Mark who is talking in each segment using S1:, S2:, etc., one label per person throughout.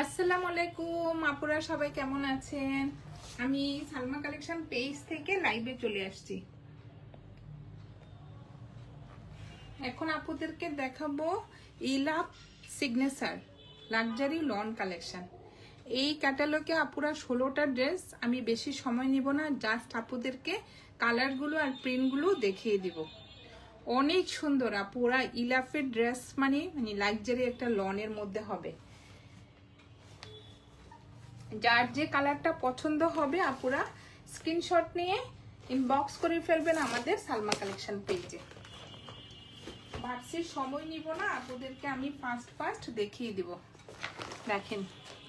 S1: আসসালামু আলাইকুম আপুরা, সবাই কেমন আছেন? আমি সালমা কালেকশন পেজ থেকে লাইভে চলে আসছি। এখন আপুদেরকে দেখাবো ইলাভ সিগনেচার লাক্সারি লন কালেকশন। এই ক্যাটালগে আপুরা 16টা ড্রেস। আমি বেশি সময় নিব না, জাস্ট আপুদেরকে কালারগুলো আর প্রিন্টগুলো দেখিয়ে দিব। অনেক সুন্দর আপুরা, ইলাফের ড্রেস মানে লাক্সারি একটা লনের মধ্যে হবে। যার যে কালারটা পছন্দ হবে আপুরা স্ক্রিনশট নিয়ে ইনবক্স করে ফেলবেন আমাদের সালমা কালেকশন পেজে। ভাবছি সময় নিব না, আপুদেরকে আমি ফার্স্ট দেখিয়ে দিব। দেখেন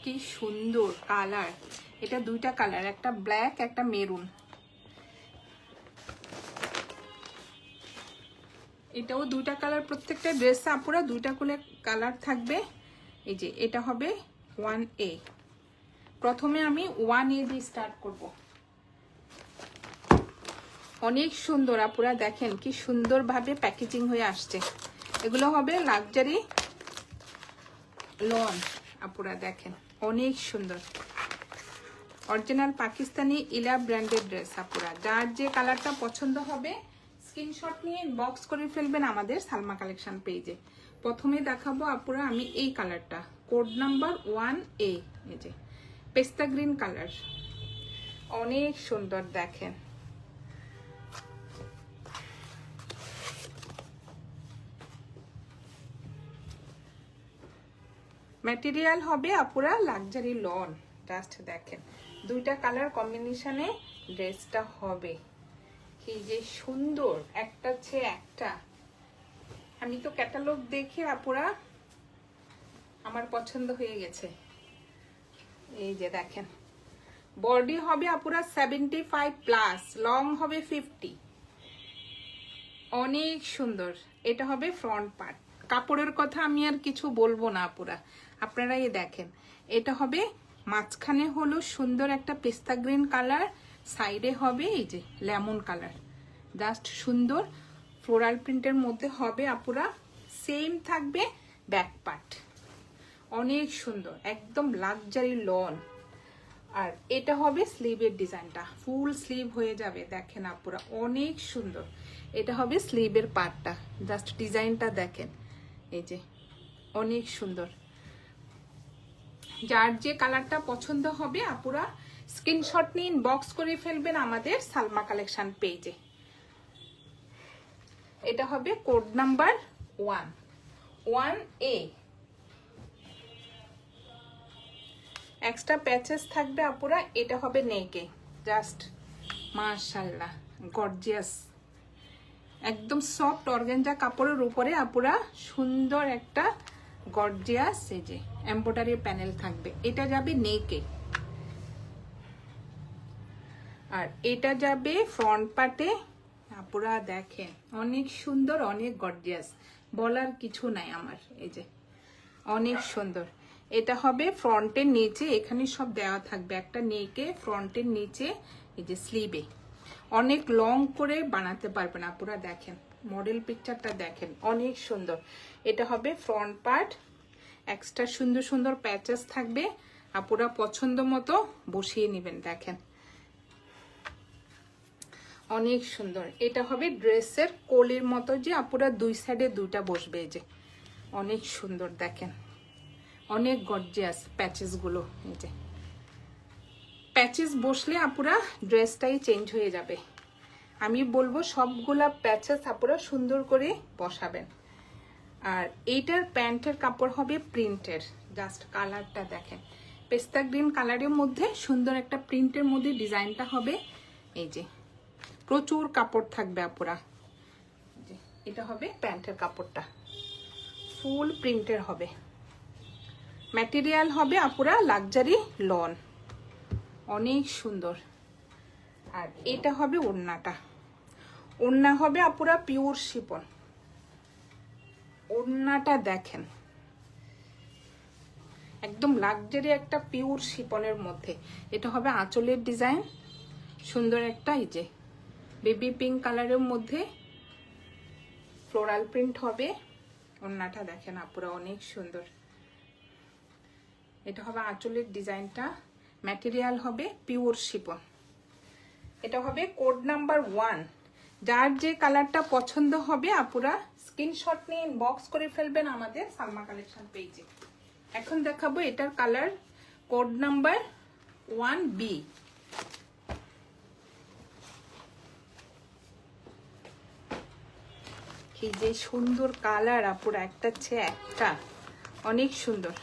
S1: কি সুন্দর কালার, এটা দুইটা কালার, একটা ব্ল্যাক একটা মেরুন। এটাও দুইটা কালার, প্রত্যেকটা ড্রেসে আপুরা দুইটা করে কালার থাকবে। এই যে এটা হবে 1A। প্রথমে আমি 1A দিয়ে স্টার্ট করব। অনেক সুন্দর আপুরা, দেখেন কি সুন্দরভাবে প্যাকেজিং হয়ে আসছে। এগুলো হবে লাক্সারি লন আপুরা, দেখেন অনেক সুন্দর অরিজিনাল পাকিস্তানি ইলা ব্র্যান্ডেড ড্রেস আপুরা। যার যে কালারটা পছন্দ হবে স্ক্রিনশট নিয়ে ইনবক্স করে ফেলবেন আমাদের সালমা কালেকশন পেজে। প্রথমে দেখাবো আপুরা আমি এই কালারটা, কোড নাম্বার 1A। এই যে পেস্তা গ্রিন কালার, অনেক সুন্দর। দেখেন ম্যাটেরিয়াল হবে আপুরা লাক্সারি লন। জাস্ট দেখেন দুইটা কালার কম্বিনেশনে ড্রেসটা হবে কি যে সুন্দর, একটা চেয়ে একটা। আমি তো ক্যাটালগ দেখে আপুরা আমার পছন্দ হয়ে গেছে। এই যে দেখেন বডি হবে আপুরা 75+, লং হবে 50। অনেক সুন্দর। এটা হবে ফ্রন্ট পার্ট। কাপড়ের কথা আমি আর কিছু বলবো না আপুরা, আপনারা এই দেখেন। এটা হবে মাঝখানে হলো সুন্দর একটা পেস্তা গ্রিন কালার, সাইডে হবে এই যে লেমন কালার। জাস্ট সুন্দর ফ্লোরাল প্রিন্টের মধ্যে হবে আপুরা। সেম থাকবে ব্যাক পার্ট, অনেক সুন্দর একদম লাক্সারি লন। আর এটা হবে স্লিভের ডিজাইনটা, ফুল স্লিভ হয়ে যাবে। দেখেন আপুরা অনেক সুন্দর। এটা হবে স্লিভের পার্টটা, জাস্ট ডিজাইনটা দেখেন। এই যে অনেক সুন্দর। যার যে কালারটা পছন্দ হবে আপুরা স্ক্রিনশট নিয়ে ইনবক্স করে ফেলবেন আমাদের সালমা কালেকশন পেজে। এটা হবে code number 1A। Extra patches থাকবে আপুরা। এটা হবে নেকে, জাস্ট মাশাআল্লাহ গর্জিয়াস, একদম সফট অর্গানজা কাপড়ের উপরে আপুরা সুন্দর একটা গর্জিয়াস এই যে এমব্রয়ডারি প্যানেল থাকবে। এটা যাবে নেকে, আর এটা যাবে ফ্রন্ট পার্টে। আপুরা দেখেন অনেক সুন্দর, অনেক গর্জিয়াস, বলার কিছু নাই আমার। এই যে অনেক সুন্দর। এটা হবে ফ্রন্টের নিচে, এখানে সব দেওয়া থাকবে। একটা নেকে, ফ্রন্টের নিচে এই যে স্লিভে অনেক লং করে বানাতে পারবেন আপুরা। দেখেন মডেল পিকচারটা দেখেন, অনেক সুন্দর। এটা হবে ফ্রন্ট পার্ট। এক্সট্রা সুন্দর সুন্দর প্যাচেস থাকবে, আপুরা পছন্দ মতো বসিয়ে নেবেন। দেখেন অনেক সুন্দর। এটা হবে ড্রেসের কোলের মতো, যে আপুরা দুই সাইডে দুইটা বসবে। এই যে অনেক সুন্দর, দেখেন অনেক গর্জিয়াস প্যাচেসগুলো। এই যে প্যাচেস বসলে আপুরা ড্রেসটাই চেঞ্জ হয়ে যাবে। আমি বলবো সবগুলা প্যাচেস আপুরা সুন্দর করে বসাবেন। আর এইটার প্যান্টের কাপড় হবে প্রিন্টের। জাস্ট কালারটা দেখেন, পেস্তা গ্রিন কালারের মধ্যে সুন্দর একটা প্রিন্টের মধ্যে ডিজাইনটা হবে। এই যে প্রচুর কাপড় থাকবে আপুরা। এটা হবে প্যান্টের কাপড়টা, ফুল প্রিন্টের হবে। ম্যাটেরিয়াল হবে আপুরা লাক্সারি লন, অনেক সুন্দর। আর এটা হবে ওড়নাটা, ওড়না হবে আপুরা পিওর শিফন। ওড়নাটা দেখেন একদম লাক্সারি একটা পিওর শিফনের মধ্যে। এটা হবে আঁচলের ডিজাইন, সুন্দর একটা এই যে বেবি পিঙ্ক কালারের মধ্যে ফ্লোরাল প্রিন্ট হবে। ওড়নাটা দেখেন আপুরা অনেক সুন্দর। এটা হবে আঁচলের ডিজাইনটা, ম্যাটেরিয়াল হবে পিওর শিফন। এটা হবে কোড নাম্বার 1। যার যে কালারটা পছন্দ হবে আপুরা স্ক্রিনশট নিয়ে ইনবক্স করে ফেলবেন আমাদের সালমা কালেকশন পেজে। এখন দেখাবো এটার কালার কোড নাম্বার 1B। কি যে সুন্দর কালার আপুরা, একটা চেয়ে একটা, অনেক সুন্দর।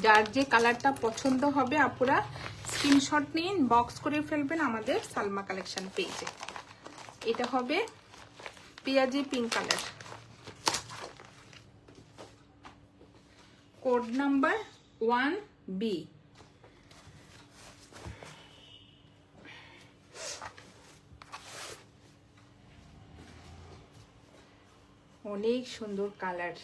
S1: যার যে কালারটা পছন্দ হবে আপুরা স্ক্রিনশট নিয়ে বক্স করে ফেলবেন আমাদের সালমা কালেকশন পেজে। এটা হবে পেঁয়াজি pink colour, code number 1B। অনেক সুন্দর কালার,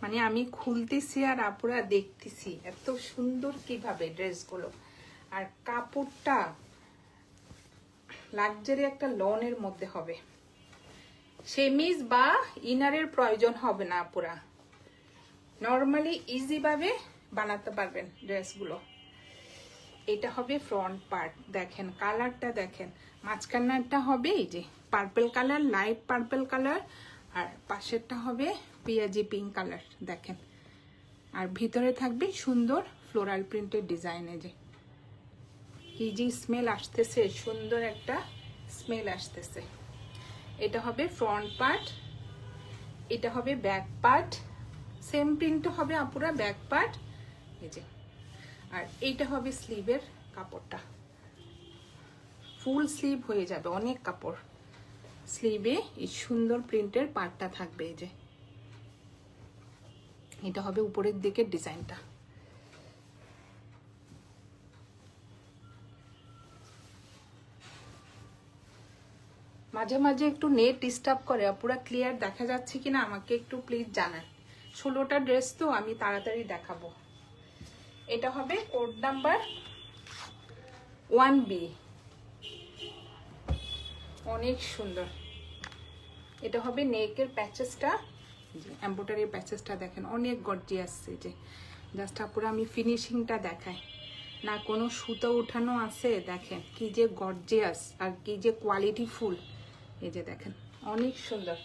S1: মানে আমি খুলতেছি আর আপুরা দেখতেছি এত সুন্দর কিভাবে ড্রেসগুলো। আর কাপড়টা লাক্সারি একটা লনের মধ্যে হবে, সেমিজ বা ইনারের প্রয়োজন হবে না আপুরা, নর্মালি ইজি ভাবে বানাতে পারবেন ড্রেসগুলো। এটা হবে ফ্রন্ট পার্ট, দেখেন কালারটা দেখেন, মাঝখানটা হবে এই যে purple colour, light purple colour, আর পাশেরটা হবে পেঁয়াজি পিঙ্ক কালার দেখেন। আর ভিতরে থাকবে সুন্দর ফ্লোরাল প্রিন্টের ডিজাইনে, যে কি যে স্মেল আসতেছে, সুন্দর একটা স্মেল আসতেছে। এটা হবে ফ্রন্ট পার্ট, এটা হবে ব্যাক পার্ট, সেম প্রিন্ট হবে আপুরা ব্যাক পার্ট এই যে। আর এইটা হবে স্লিভের কাপড়টা, ফুল স্লিভ হয়ে যাবে, অনেক কাপড়। স্লিভে এই সুন্দর প্রিন্টের পার্টটা থাকবে এই যে। এটা হবে উপরের দিকের ডিজাইনটা। মাঝে মাঝে একটু নেট ডিস্টার্ব করে, পুরো ক্লিয়ার দেখা যাচ্ছে কিনা আমাকে একটু প্লিজ জানান। 16টা ড্রেস তো আমি তাড়াতাড়ি দেখাবো। এটা হবে কোড নাম্বার 1B, অনেক সুন্দর। এটা হবে নেকের প্যাচেসটা, এমব্রয়ডারি প্যাচেসটা দেখেন অনেক গর্জিয়াস। যে জাস্ট পুরো আমি ফিনিশিংটা দেখাই না, কোনো সুতো উঠানো আছে দেখেন কি যে গর্জিয়াস আর কি যে কোয়ালিটি ফুল। এই যে দেখেন অনেক সুন্দর।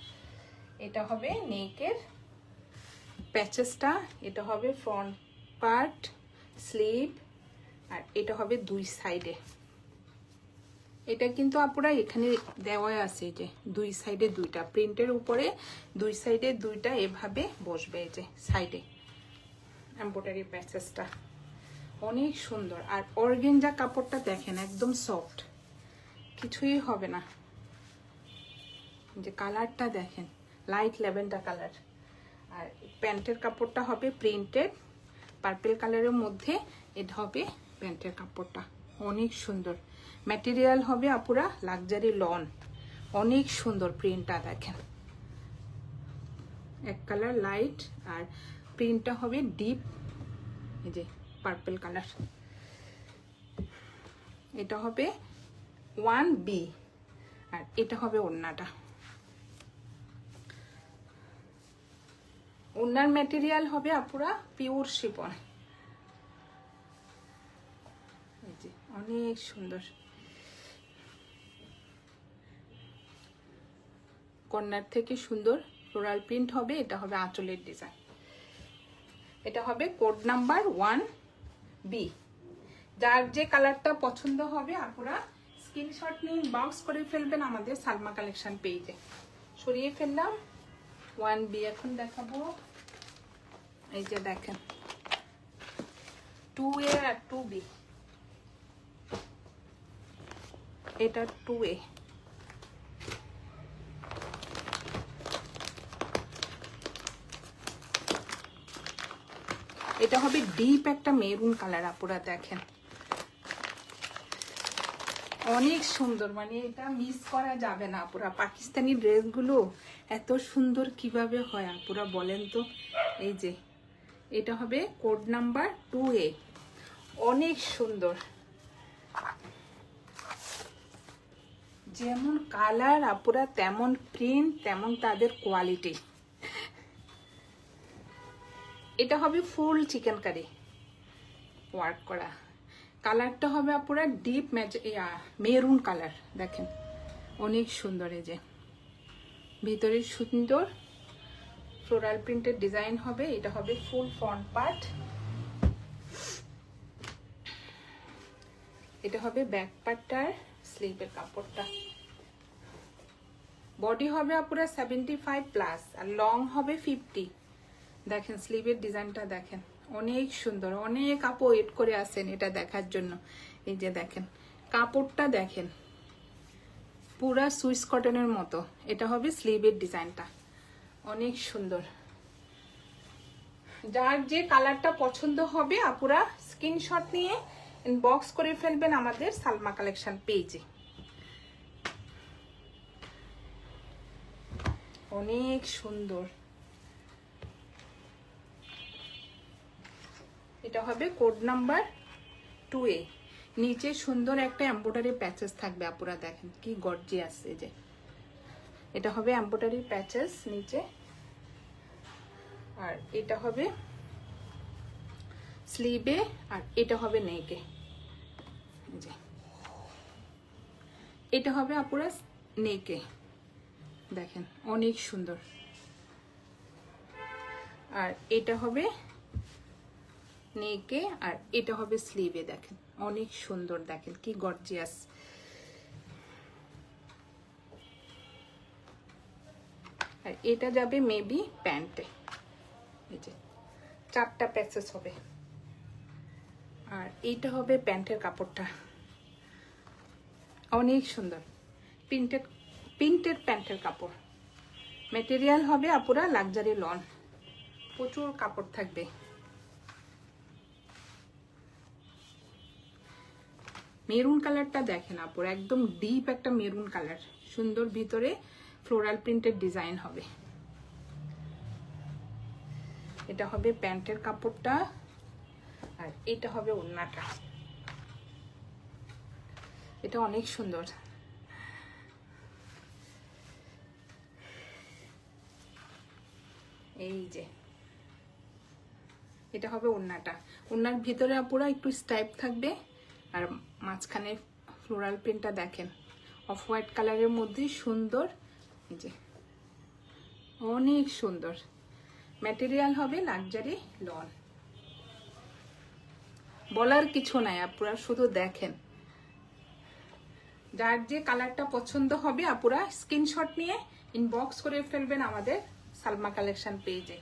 S1: এটা হবে নেকের প্যাচেসটা, এটা হবে ফ্রন্ট পার্ট, স্লিভ, আর এটা হবে দুই সাইডে। এটা কিন্তু আপুরা এখানে দেওয়া আছে যে দুই সাইডে দুইটা, প্রিন্টের উপরে দুই সাইডে দুইটা এভাবে বসবে এই যে সাইডে। এমব্রয়ডারি প্যাচেসটা অনেক সুন্দর। আর অর্গানজা কাপড়টা দেখেন একদম সফট, কিছুই হবে না। যে কালারটা দেখেন লাইট ল্যাভেন্ডার কালার। আর প্যান্টের কাপড়টা হবে প্রিন্টেড পার্পল কালারের মধ্যে, এটা হবে প্যান্টের কাপড়টা অনেক সুন্দর। ম্যাটেরিয়াল হবে আপুরা লাক্সারি লন, অনেক সুন্দর প্রিন্টটা দেখেন। এক কালার লাইট আর প্রিন্টটা হবে ডিপ এই যে পার্পল কালার। এটা হবে 1B, আর এটা হবে ওড়নাটা। ওড়নার ম্যাটেরিয়াল হবে আপুরা পিওর শিফন, এই যে অনেক সুন্দর। কর্নার থেকে সুন্দর ফ্লোরাল প্রিন্ট হবে। এটা হবে আঁচলের ডিজাইন। এটা হবে কোড নাম্বার 1B। যার যে কালারটা পছন্দ হবে আপুরা স্ক্রিনশট নিয়ে ইনবক্স করে ফেলবেন আমাদের সালমা কালেকশন পেজে। সরিয়ে ফেললাম 1B। এখন দেখাবো এই যে দেখেন 2A আর 2B। এটা 2A, এটা হবে ডিপ একটা মেরুন কালার আপুরা দেখেন অনেক সুন্দর, মানে এটা মিস করা যাবে না আপুরা। পাকিস্তানি ড্রেসগুলো এত সুন্দর কিভাবে হয় আপুরা বলেন তো। এই যে এটা হবে কোড নাম্বার 2A, অনেক সুন্দর। যেমন কালার আপুরা তেমন প্রিন্ট তেমন তাদের কোয়ালিটি। এটা হবে ফুল চিকেন কারি ওয়ার্ক করা। কালারটা হবে আপুরা ডিপ মেরুন কালার, দেখেন অনেক সুন্দর। এই যে ভিতরে সুন্দর ফ্লোরাল প্রিন্টের ডিজাইন হবে। এটা হবে ফুল ফ্রন্ট পার্ট, এটা হবে ব্যাক পার্টটার স্লিভের কাপড়টা। বডি হবে আপুরা 75+ আর লং হবে 50। দেখেন স্লিভের ডিজাইনটা দেখেন অনেক সুন্দর। অনেক আপু ওয়েট করে আসেন এটা দেখার জন্য। এই যে দেখেন কাপড়টা দেখেন পুরা সুইস কটনের মতো। এটা হবে স্লিভের ডিজাইনটা, অনেক সুন্দর। যার যে কালারটা পছন্দ হবে আপুরা স্ক্রিনশট নিয়ে ইনবক্স করে ফেলবেন আমাদের সালমা কালেকশন পেজে। অনেক সুন্দর। এটা হবে কোড নাম্বার 2A। নিচে সুন্দর একটা এমব্রয়ডারি প্যাচেস থাকবে আপুরা, দেখেন কি গর্জিয়াস। এই যে এটা হবে এমব্রয়ডারি প্যাচেস নিচে, আর এটা হবে স্লিভে, আর এটা হবে নেকে। যে এটা হবে আপুরা নেকে, দেখেন অনেক সুন্দর। আর এটা হবে নেকে, আর এটা হবে স্লিভে, দেখেন অনেক সুন্দর। দেখেন কি গর্জিয়াস। আর এটা যাবে মেবি প্যান্টে। এই যে 4টা প্যাচেস হবে। আর এইটা হবে প্যান্টের কাপড়টা, অনেক সুন্দর। প্রিন্টেড প্যান্টের কাপড়। ম্যাটেরিয়াল হবে আপুরা লাক্সারি লন, প্রচুর কাপড় থাকবে। মেরুন কালারটা দেখেন আপুরা, একদম ডিপ একটা মেরুন কালার, সুন্দর। ভিতরে ফ্লোরাল প্রিন্টের ডিজাইন হবে। এটা হবে প্যান্টের কাপড়টা, আর এটা হবে ওড়নাটা। এটা অনেক সুন্দর। এই যে এটা হবে ওড়নাটা। ওড়নার ভিতরে আপুরা একটু স্টাইপ থাকবে, আর মাঝখানে ফ্লোরাল প্রিন্টটা দেখেন অফ হোয়াইট কালারের মধ্যে সুন্দর। এই যে অনেক সুন্দর। ম্যাটেরিয়াল হবে লাক্সারি লন, বলার কিছু নাই আপুরা, শুধু দেখেন। যার যে কালারটা পছন্দ হবে আপুরা স্ক্রিনশট নিয়ে ইনবক্স করে ফেলবেন আমাদের সালমা কালেকশন পেজে।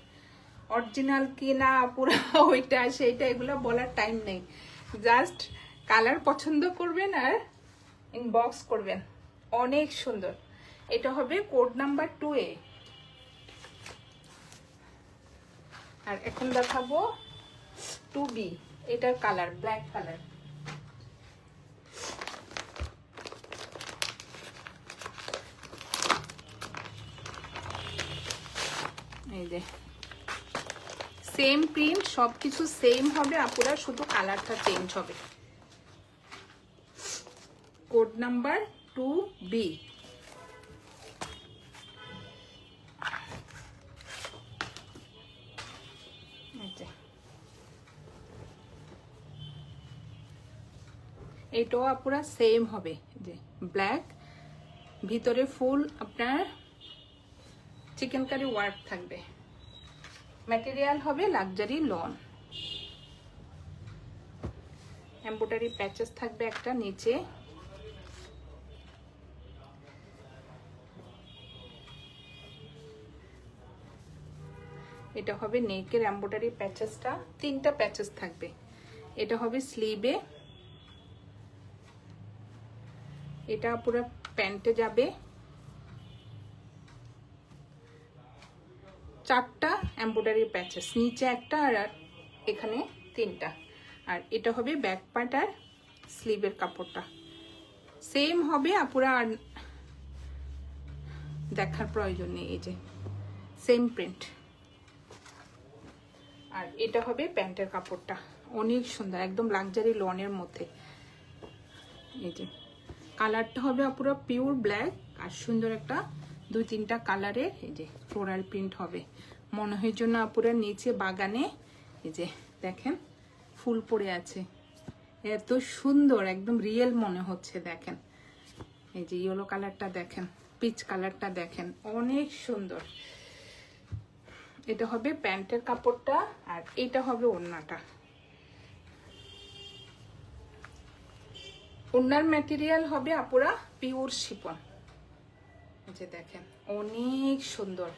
S1: অরিজিনাল কি না আপুরা ওইটা সেইটা এগুলো বলার টাইম নেই, জাস্ট কালার পছন্দ করবেন আর ইনবক্স করবেন। অনেক সুন্দর। এটা হবে কোড নাম্বার 2A। আর এখন দেখাবো 2B। এটার কালার ব্ল্যাক কালার। এই যে সেম প্রিন্ট, সবকিছু সেম হবে আপুরা, শুধু কালারটা চেঞ্জ হবে। Code number 2B। এটাও আপুরা সেম হবে, যে ব্ল্যাক, ভিতরে ফুল আপনার চিকেন কারি ওয়ার্ক থাকবে। ম্যাটেরিয়াল হবে লাক্সারি লন। এমব্রয়ডারি প্যাচেস থাকবে একটা নিচে। এটা হবে নেকের এমব্রয়ডারি প্যাচেসটা, 3টা প্যাচেস থাকবে। এটা হবে স্লিভে, এটা পুরো প্যান্টে যাবে। 4টা এমব্রয়ডারি প্যাচেস, নিচে একটা আর এখানে 3টা। আর এটা হবে ব্যাক পার্ট আর স্লিভের কাপড়টা সেম হবে আপুরা, আর দেখার প্রয়োজন নেই। এই যে সেম প্রিন্ট। আর এটা হবে প্যান্টের কাপড়টা, অনেক সুন্দর, একদম লাক্সারি লনের মধ্যে। এই যে কালারটা হবে পুরো পিওর ব্ল্যাক, আর সুন্দর একটা 2-3টা কালারের এই যে ফ্লোরাল প্রিন্ট হবে। মনে হয় জন্য পুরো নিচে বাগানে এই যে দেখেন ফুল পড়ে আছে, এত সুন্দর, একদম রিয়েল মনে হচ্ছে। দেখেন এই যে ইয়েলো কালারটা দেখেন, পিচ কালারটা দেখেন, অনেক সুন্দর। এটা হবে প্যান্টের কাপড়টা, আর এটা হবে ওড়নাটা। ওড়নার ম্যাটেরিয়াল হবে আপুরা পিওর শিফন। এই যে দেখেন অনেক সুন্দর।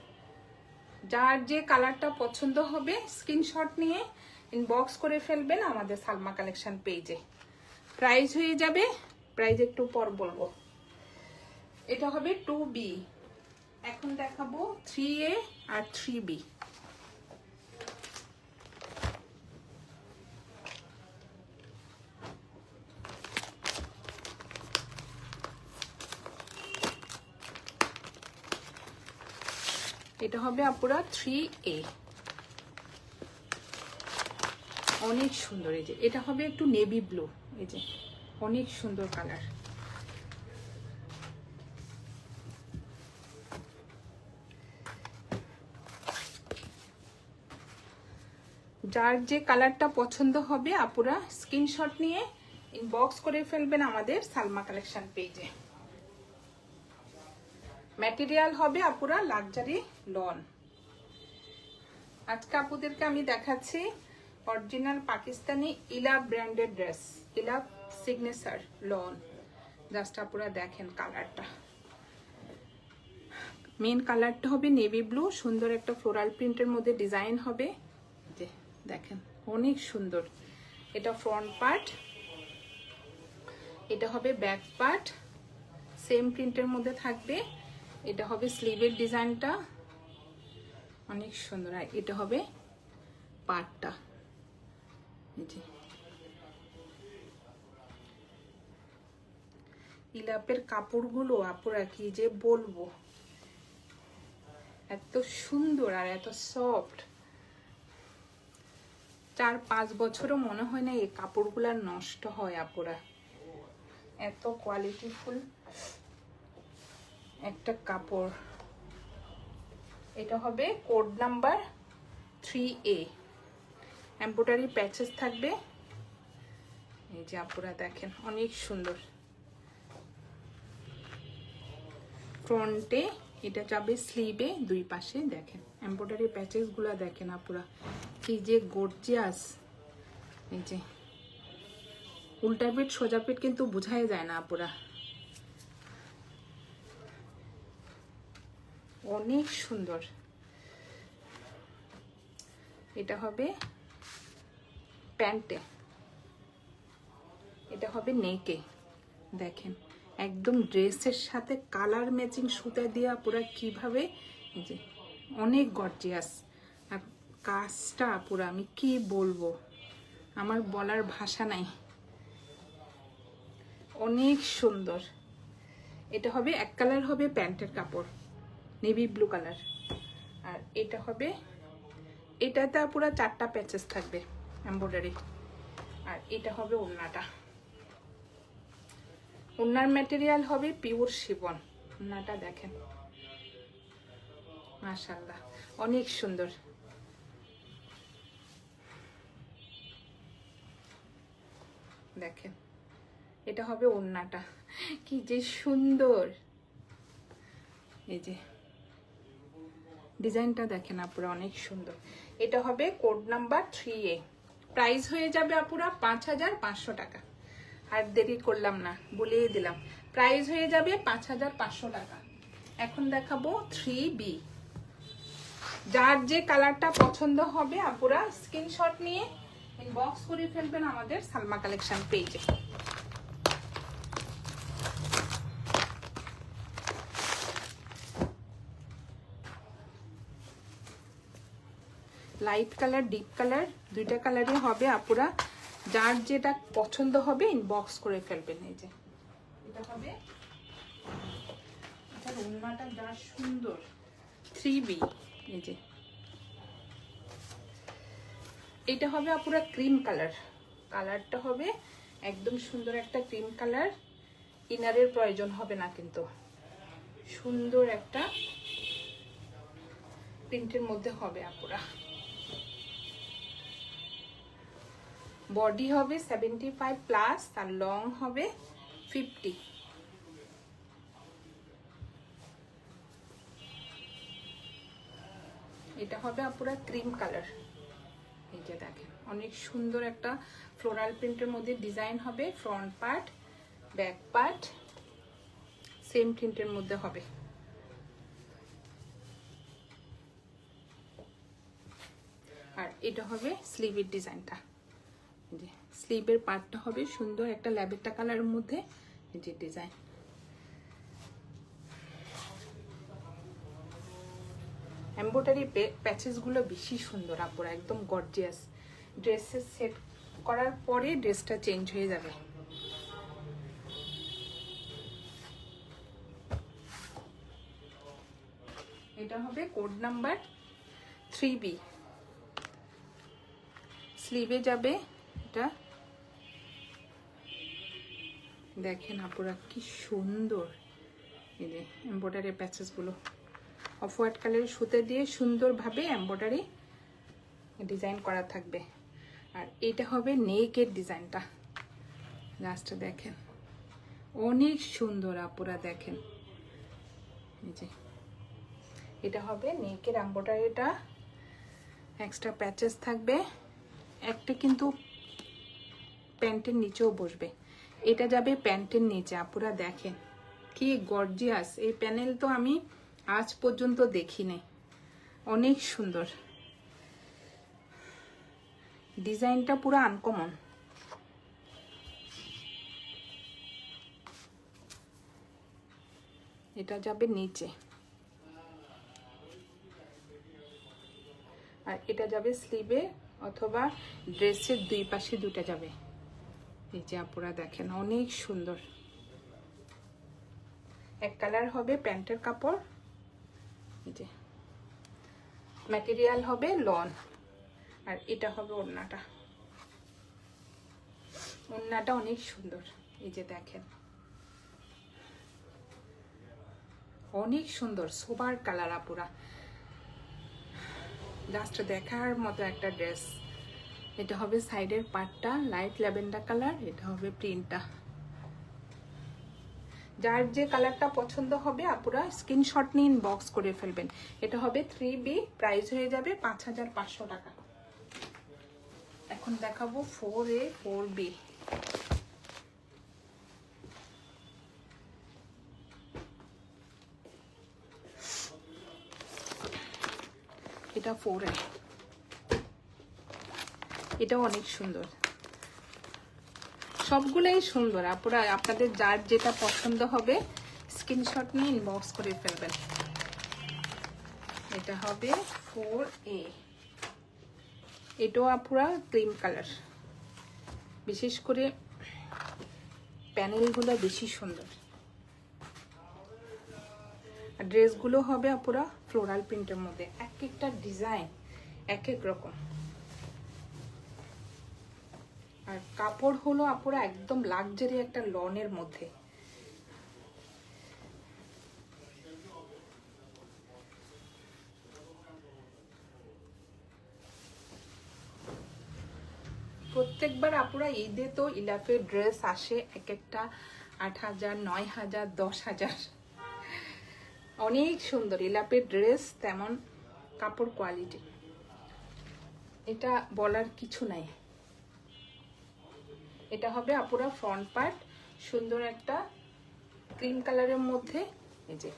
S1: যার যে কালারটা পছন্দ হবে স্ক্রিনশট নিয়ে ইনবক্স করে ফেলবেন আমাদের সালমা কালেকশন পেজে। প্রাইস হয়ে যাবে, প্রাইস একটু পর বলবো। এটা হবে 2B, এখন দেখাবো 3A আর 3B। এটা হবে আপুরা 3A, অনেক সুন্দর। এই যে এটা হবে একটু নেভি ব্লু, এই যে অনেক সুন্দর কালার। যার যে কালারটা পছন্দ হবে আপুরা স্ক্রিনশট নিয়ে ইনবক্স করে ফেলবেন আমাদের সালমা কালেকশন পেজে। ম্যাটেরিয়াল হবে আপুরা লাক্সারি লন। আজকে আপুদেরকে আমি দেখাচ্ছি অরিজিনাল পাকিস্তানি ইলা ব্র্যান্ডেড ড্রেস, ইলা সিগনেচার লন। জাস্ট আপুরা দেখেন কালারটা, মেন কালারটা হবে নেভি ব্লু, সুন্দর একটা ফ্লোরাল প্রিন্টের মধ্যে ডিজাইন হবে। যে দেখেন অনেক সুন্দর। এটা ফ্রন্ট পার্ট, এটা হবে ব্যাক পার্ট, সেম প্রিন্টের মধ্যে থাকবে। এটা হবে স্লিভের ডিজাইনটা, অনেক সুন্দর। আর এটা হবে পার্টটা। ইলাপের কাপড়গুলো আপুরা কি যে বলবো, এত সুন্দর আর এত সফট। 4-5 বছরও মনে হয় না এই কাপড়গুলা নষ্ট হয় আপুরা, এত কোয়ালিটিফুল একটা কাপড়। এটা হবে code number 3A, embroidery patches থাকবে। এই যে আপুরা দেখেন অনেক সুন্দর। ফ্রন্টে এটা যাবে স্লিভে, দুই পাশে দেখেন এমব্রয়ডারি প্যাচেস গুলা দেখেন আপুরা কি যে গর্জিয়াস। এই যে উল্টা পিঠ সোজা পিঠ কিন্তু বোঝাই যায় না আপুরা, অনেক সুন্দর। এটা হবে প্যান্টে, এটা হবে নেকে। দেখেন একদম ড্রেসের সাথে কালার ম্যাচিং সুতা দিয়ে পুরা কিভাবে, এই যে অনেক গর্জিয়াস। আর কাজটা পুরা আমি কি বলবো, আমার বলার ভাষা নাই, অনেক সুন্দর। এটা হবে এক কালার হবে প্যান্টের কাপড়, নেভি ব্লু কালার। আর এটা হবে, এটাতে পুরো 4টা প্যাচেস থাকবে এমব্রয়ডারি। আর এটা হবে ওড়নাটা, ওড়নার ম্যাটেরিয়াল হবে পিওর শিফন। ওড়নাটা দেখেন মাশাআল্লাহ অনেক সুন্দর। দেখেন এটা হবে ওড়নাটা, কি যে সুন্দর। এই যে ডিজাইনটা দেখেন আপুরা অনেক সুন্দর। এটা হবে কোড নাম্বার 3A, প্রাইস হয়ে যাবে আপুরা 5500 টাকা। আর দেরি করলাম না, বলেই দিলাম প্রাইস হয়ে যাবে 5500 টাকা। এখন দেখাবো 3B। যার যে কালারটা পছন্দ হবে আপুরা স্ক্রিনশট নিয়ে ইনবক্স করে ফেলবেন আমাদের সালমা কালেকশন পেজে। লাইট কালার ডিপ কালার দুইটা কালারই হবে আপুরা, যার যেটা পছন্দ হবে ইনবক্স করে ফেলবেন। এই যে এটা হবে, এটার ওড়নাটা যা সুন্দর 3B। এই যে এটা হবে আপুরা ক্রিম কালার, কালারটা হবে একদম সুন্দর একটা ক্রিম কালার। ইনারের প্রয়োজন হবে না কিন্তু, সুন্দর একটা প্রিন্টের মধ্যে হবে আপুরা। বডি হবে 75 প্লাস, আর লং হবে 50। এটা হবে পুরো ক্রিম কালার। এই যে দেখেন অনেক সুন্দর একটা ফ্লোরাল প্রিন্টের মধ্যে ডিজাইন হবে। Front part, back part same প্রিন্টের মধ্যে হবে। আর এটা হবে স্লিভের ডিজাইনটা। যে স্লিভের পার্টটা হবে সুন্দর একটা ল্যাভেন্ডার কালারের মধ্যে এই যে ডিজাইন। এমব্রয়ডারি প্যাচেসগুলো বেশি সুন্দর আপুরা, একদম গর্জিয়াস। ড্রেসের সেট করার পরে ড্রেসটা চেঞ্জ হয়ে যাবে। এটা হবে কোড নাম্বার 3B। স্লিভে যাবে এটা। দেখেন আপুরা কি সুন্দর, এই যে এমব্রয়ডারি প্যাচেসগুলো অফ হোয়াইট কালারের সুতো দিয়ে সুন্দরভাবে এমব্রয়ডারি ডিজাইন করা থাকবে। আর এটা হবে নেকের ডিজাইনটা। লাস্টে দেখেন অনেক সুন্দর আপুরা, দেখেন এই যে এটা হবে নেকের এমব্রয়ডারিটা। এক্সট্রা প্যাচেস থাকবে, একটা কিন্তু প্যান্টের নিচেও বসবে। এটা যাবে প্যান্টের নিচে। আপুরা দেখেন কি গর্জিয়াস, এই প্যানেল তো আমি আজ পর্যন্ত দেখিনি। অনেক সুন্দর ডিজাইনটা, পুরো আনকমন। এটা যাবে নিচে, আর এটা যাবে স্লিভে অথবা ড্রেসের দুই পাশে দুটা যাবে। এই যে আপুরা দেখেন অনেক সুন্দর। এক কালার হবে প্যান্টের কাপড়, এই যে ম্যাটেরিয়াল হবে লন। আর এটা হবে ওড়নাটা। ওড়নাটা অনেক সুন্দর, এই যে দেখেন অনেক সুন্দর সোবার কালার আপুরা, জাস্ট দেখার মতো একটা ড্রেস। এটা হবে সাইডের পার্টটা লাইট ল্যাভেন্ডার কালার, এটা হবে প্রিন্টটা। যার যে কালারটা পছন্দ হবে আপুরা স্ক্রিনশট নিয়ে ইনবক্স করে ফেলবেন। এটা হবে 3B, প্রাইস হয়ে যাবে 5500 টাকা। এখন দেখাবো 4A 4B। এটা 4A, এটাও অনেক সুন্দর। সবগুলাই সুন্দর আপুরা, আপনাদের যার যেটা পছন্দ হবে স্ক্রিনশট নিয়ে ইনবক্স করে ফেলবেন। এটা হবে 4A। এটাও আপুরা ক্রিম কালার, বিশেষ করে প্যানেলগুলো বেশি সুন্দর। আর ড্রেসগুলো হবে আপুরা ফ্লোরাল প্রিন্টের মধ্যে, এক একটা ডিজাইন এক এক রকম। আর কাপড় হলো আপুরা একদম লাক্সারি একটা লনের মধ্যে। প্রত্যেকবার আপুরা ঈদে তো ইলাফের ড্রেস আসে এক একটা 8000, 9000, 10000। অনেক সুন্দর ইলাফের ড্রেস, তেমন কাপড় কোয়ালিটি, এটা বলার কিছু নাই। এটা হবে আপুরা ফ্রন্ট পার্ট, সুন্দর একটা ক্রিম কালারের মধ্যে এই যে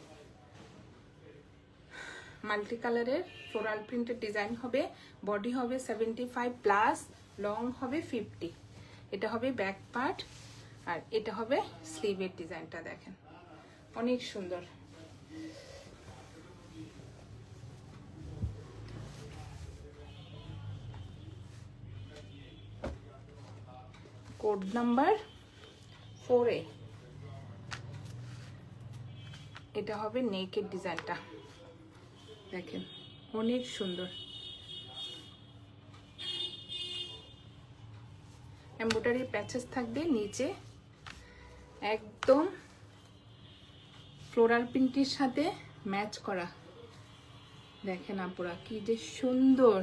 S1: মাল্টি কালারের ফ্লোরাল প্রিন্টের ডিজাইন হবে। বডি হবে 75 প্লাস, লং হবে 50। এটা হবে ব্যাক পার্ট, আর এটা হবে স্লিভের ডিজাইনটা। দেখেন অনেক সুন্দর। Code number 4A। এটা হবে নেকের ডিজাইনটা, দেখেন অনেক সুন্দর। এমব্রয়ডারি প্যাচেস থাকবে নিচে, একদম ফ্লোরাল প্রিন্টের সাথে ম্যাচ করা। দেখেন আপুরা কি যে সুন্দর।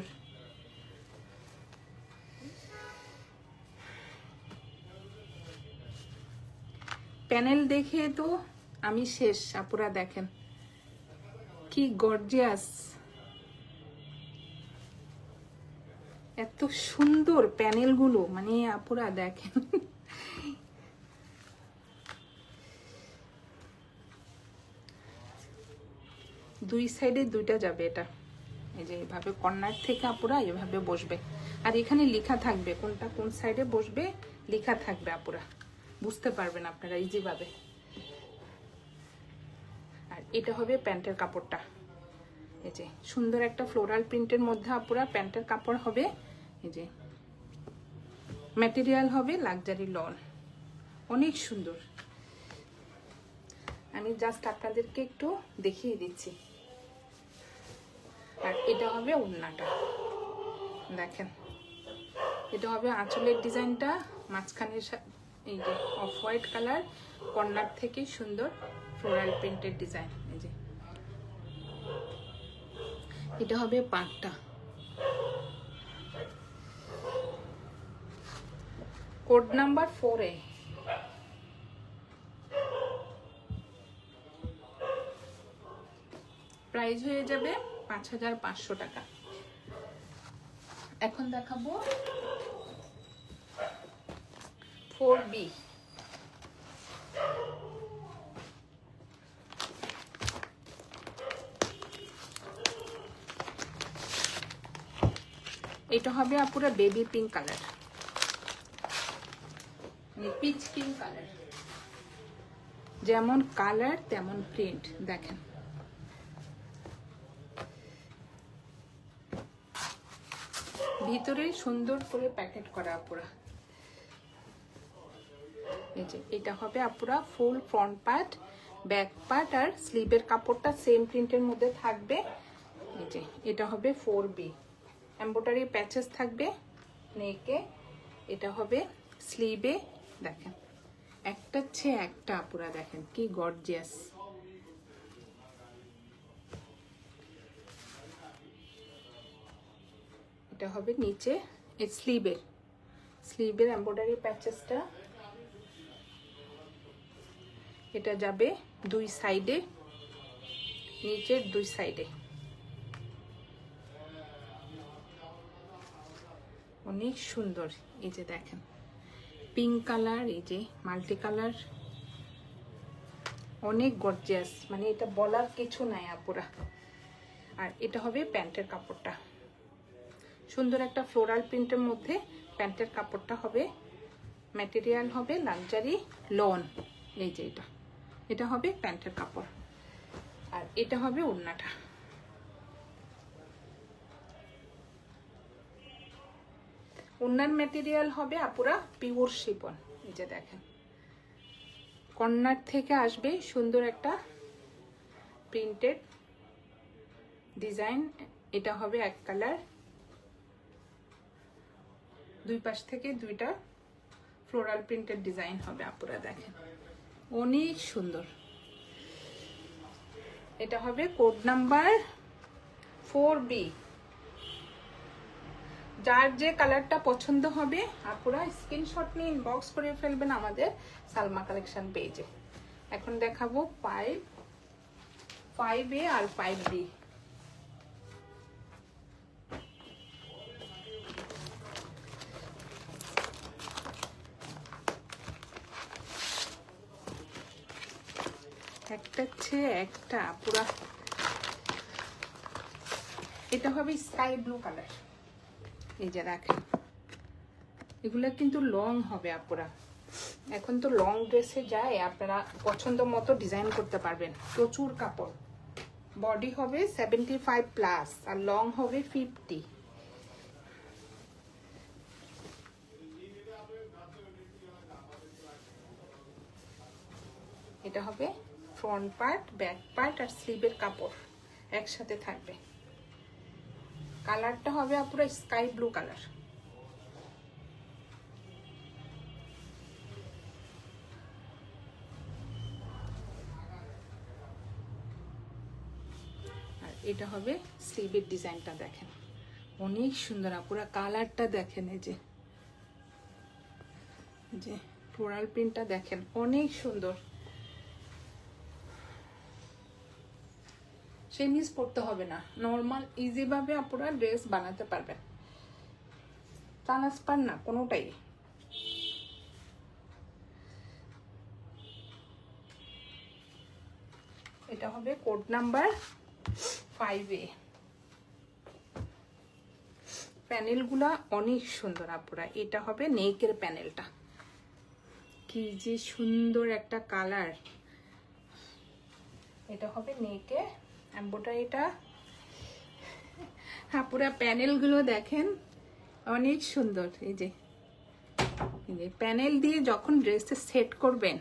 S1: প্যানেল দেখে তো আমি শেষ আপুরা, দেখেন কি গর্জিয়াস, এত সুন্দর প্যানেলগুলো, মানে আপুরা দেখেন। দুই সাইডে দুইটা যাবে এটা, এই যে এইভাবে কর্নার থেকে আপুরা এভাবে বসবে, আর এখানে লেখা থাকবে কোনটা কোন সাইডে বসবে, লেখা থাকবে আপুরা, বুঝতে পারবেন আপনারা ইজি ভাবে। আর এটা হবে প্যান্টের কাপড়টা, এই যে সুন্দর একটা ফ্লোরাল প্রিন্টের মধ্যে আপুরা প্যান্টের কাপড় হবে, এই যে ম্যাটেরিয়াল হবে লাক্সারি লন, অনেক সুন্দর। আমি জাস্ট আপনাদেরকে একটু দেখিয়ে দিচ্ছি। আর এটা হবে ওড়নাটা, দেখেন এটা হবে আঁচলের ডিজাইনটা, মাঝখানের এই যে অফ হোয়াইট কালার, কর্নার থেকে সুন্দর ফ্লোরাল প্রিন্টের ডিজাইন, এই যে এটা হবে পাটটা। Code number 4A। প্রাইস হয়ে যাবে 5500 টাকা। এখন দেখাবো 4B। এটা হবে আপুরা baby pink colour, pitch pink colour, যেমন কালার তেমন প্রিন্ট, দেখেন ভিতরে সুন্দর করে প্যাকেট করা আপুরা। এই যে এটা হবে আপুরা full front part, back part, আর স্লিভের কাপড়টা সেম প্রিন্টের মধ্যে থাকবে। এই যে এটা হবে 4B, এমব্রয়ডারি প্যাচেস থাকবে নেকে, এটা হবে স্লিভে, দেখেন একটা চেয়ে একটা আপুরা, দেখেন কি গর্জিয়াস। এটা হবে নিচে এই স্লিভের এমব্রয়ডারি প্যাচেসটা, এটা যাবে দুই সাইডে, নিচের দুই সাইডে, অনেক সুন্দর। এই যে দেখেন পিঙ্ক কালার, এই যে মাল্টি কালার, অনেক গর্জিয়াস, মানে এটা বলার কিছু নাই আপুরা। আর এটা হবে প্যান্টের কাপড়টা, সুন্দর একটা ফ্লোরাল প্রিন্টের মধ্যে প্যান্টের কাপড়টা হবে, ম্যাটেরিয়াল হবে লাক্সারি লন, এই যে এটা হবে প্যান্টের কাপড়। আর এটা হবে ওড়নাটা, ওড়নার ম্যাটেরিয়াল হবে আপুরা পিওর শিফন, এই যে দেখেন কর্নার থেকে আসবে সুন্দর একটা প্রিন্টেড ডিজাইন, এটা হবে এক কালার, দুই পাশ থেকে দুইটা ফ্লোরাল প্রিন্টেড ডিজাইন হবে আপুরা, দেখেন অনেক সুন্দর। এটা হবে কোড নাম্বার 4B। যার যে কালারটা পছন্দ হবে আপুরা স্ক্রিনশট নিয়ে ইনবক্স করে ফেলবেন আমাদের সালমা কালেকশন পেজে। এখন দেখাবো 5A আর 5B। একটা চেয়ে একটা পুরা, এটা হবে স্কাই ব্লু কালার, এই যে দেখেন এগুলা কিন্তু লং হবে আপুরা, এখন তো লং ড্রেসে যায়, আপনারা পছন্দ মতো ডিজাইন করতে পারবেন, প্রচুর কাপড়, বডি হবে 75+, আর লং হবে 50। এটা হবে ফ্রন্ট পার্ট, ব্যাক পার্ট, আর স্লিভের কাপড় একসাথে থাকবে। কালারটা হবে পুরো স্কাই ব্লু কালার। আর এটা হবে স্লিভের ডিজাইনটা, দেখেন অনেক সুন্দর, পুরো কালারটা দেখেন, এই যে ফ্লোরাল প্রিন্টটা দেখেন অনেক সুন্দর। সেমিজ পরতে হবে না, নর্মাল ইজি ভাবে আপনারা ড্রেস বানাতে পারবেন, ট্রান্সপার না কোনোটাই। এটা হবে কোড নাম্বার 5A। প্যানেলগুলা অনেক সুন্দর আপুরা। এটা হবে নেকের প্যানেলটা, কি যে সুন্দর একটা কালার। এটা হবে নেকে এমব্রয়ডারিটা। আপুরা প্যানেলগুলো দেখেন অনেক সুন্দর। এই যে প্যানেল দিয়ে যখন ড্রেসে সেট করবেন,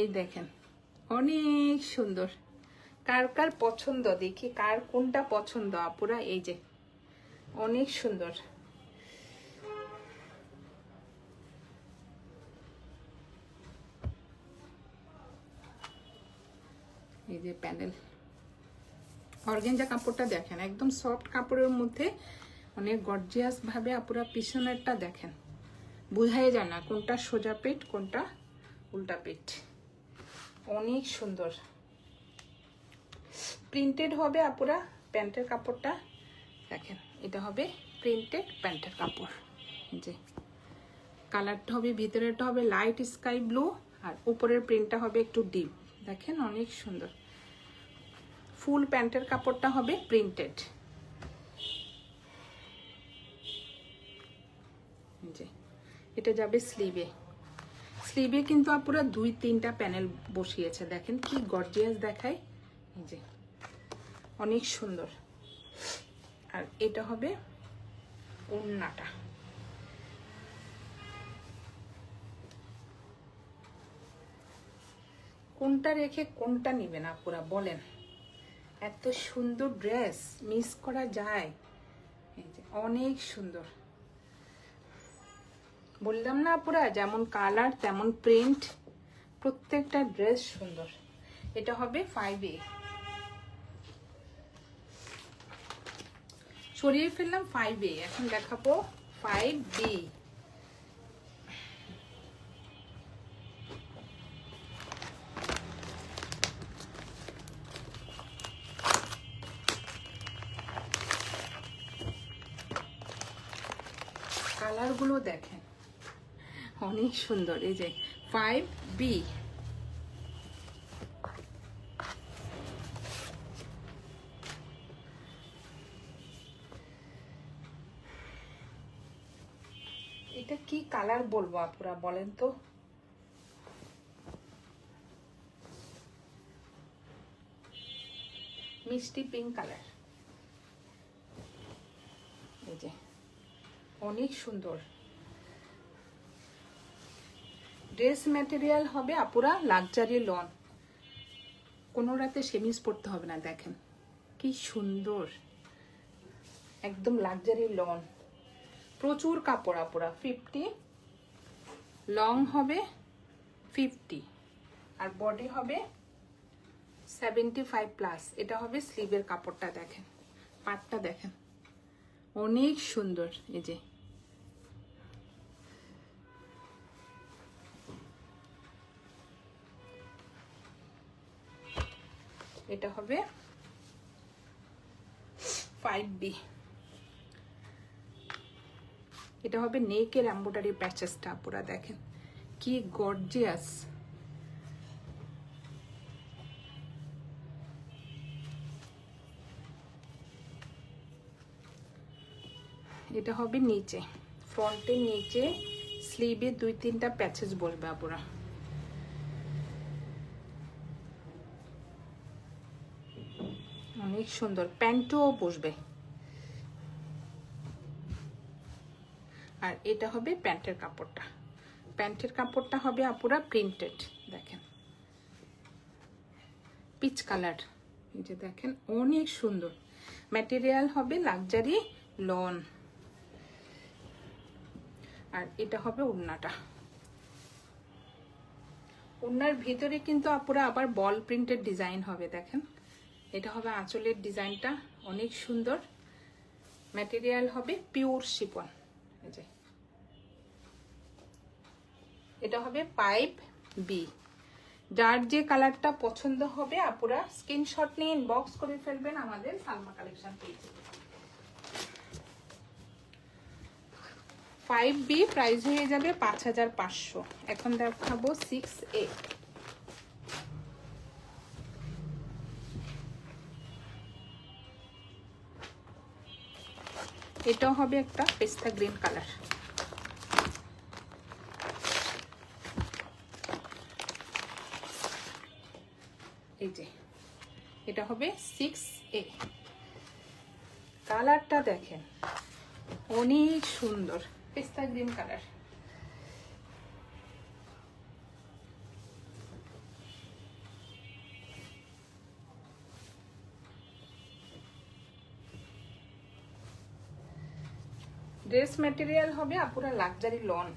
S1: এই দেখেন অনেক সুন্দর। কার কার পছন্দ দেখি, কার কোনটা পছন্দ আপুরা। এই যে অনেক সুন্দর। এই যে প্যানেল, অর্গানজা কাপড়টা দেখেন একদম সফট কাপড়ের মধ্যে অনেক গর্জিয়াস ভাবে আপুরা পিছনেরটা দেখেন, বোঝাই যায় না কোনটা সোজা পেট কোনটা উল্টা পেট। অনেক সুন্দর প্রিন্টেড হবে আপুরা প্যান্টের কাপড়টা দেখেন। এটা হবে প্রিন্টেড প্যান্টের কাপড়। যে কালারটা হবে, ভিতরেরটা হবে লাইট স্কাই ব্লু আর উপরের প্রিন্টটা হবে একটু ডিপ। দেখেন অনেক সুন্দর। ফুল প্যান্টের কাপড়টা হবে প্রিন্টেড। যে এটা যাবে স্লিভে। স্লিভে কিন্তু আপুরা 2-3টা প্যানেল বসিয়েছে, দেখেন কি গর্জিয়াস দেখায়। এই যে অনেক সুন্দর। আর এটা হবে ওড়নাটা। কোনটা রেখে কোনটা নিবেন আপুরা বলেন? এত সুন্দর ড্রেস মিস করা যায়? এই যে অনেক সুন্দর। বললাম না আপুরা, যেমন কালার তেমন প্রিন্ট, প্রত্যেকটা ড্রেস সুন্দর। এটা হবে 5A। সরিয়ে ফেললাম 5A, এখন দেখাবো 5B। কালারগুলো দেখেন অনেক সুন্দর। এই যে 5B। এটা কি কালার বলবো আপুরা বলেন তো? মিষ্টি পিঙ্ক কালার। এই যে অনেক সুন্দর। ড্রেস ম্যাটেরিয়াল হবে আপুরা লাক্সারি লন, কোনো রাতে সেমিজ পড়তে হবে না। দেখেন কি সুন্দর, একদম লাক্সারি লন। প্রচুর কাপড় আপুরা। 50 লং হবে 50 আর বডি হবে 75+। এটা হবে স্লিভের কাপড়টা। দেখেন পাটটা দেখেন অনেক সুন্দর। এই যে এটা হবে 5B। এটা হবে নেকের এমব্রয়ডারি প্যাচেসটা পুরা দেখেন কি গর্জিয়াস। এটা হবে নিচে, ফ্রন্টের নিচে স্লিভে 2-3টা প্যাচেস বলবে আপুরা। অনেক সুন্দর, প্যান্টও বসবে। আর এটা হবে প্যান্টের কাপড়টা। প্যান্টের কাপড়টা হবে আপুরা প্রিন্টেড। দেখেন পিচ কালার। এই যে দেখেন অনেক সুন্দর। ম্যাটেরিয়াল হবে লাক্সারি লন। আর এটা হবে ওড়নাটা। ওড়নার ভিতরে কিন্তু আপুরা আবার বল প্রিন্টেড ডিজাইন হবে। দেখেন এটা হবে আঁচলের ডিজাইনটা অনেক সুন্দর। ম্যাটেরিয়াল হবে পিওর শিফন। এই যে এটা হবে পাইপ বি। যার যে কালারটা পছন্দ হবে আপুরা স্ক্রিনশট নিয়ে ইনবক্স করে ফেলবেন আমাদের সালমা কালেকশন পেজে। 5B প্রাইস হয়ে যাবে 5500। এখন দেখাবো 6A। এটাও হবে একটা পেস্তা গ্রিন কালার। এই যে এটা হবে 6A। কালারটা দেখেন অনেক সুন্দর, পেস্তা গ্রিন কালার। ড্রেস ম্যাটেরিয়াল হবে আপুরা লাক্সারি লন।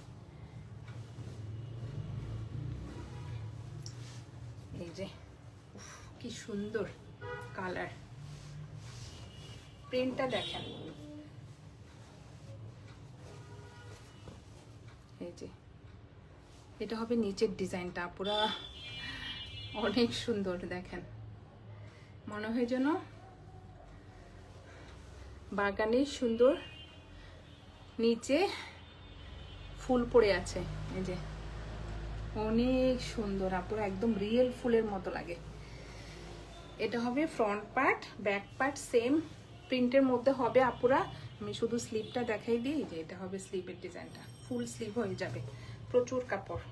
S1: এই যে কি সুন্দর কালার, প্রিন্টটা দেখেন। এই যে এটা হবে নিচের ডিজাইনটা পুরা অনেক সুন্দর দেখেন, মনে হয় যেন বাগানে সুন্দর নিচে ফুল পড়ে আছে। এই যে অনেক সুন্দর আপুরা, একদম রিয়েল ফুলের মতো লাগে। এটা হবে front part, back part same প্রিন্টের মধ্যে হবে আপুরা। আমি শুধু স্লিভটা দেখাই দিই যে এটা হবে স্লিভের ডিজাইনটা, ফুল স্লিভ হয়ে যাবে, প্রচুর কাপড়।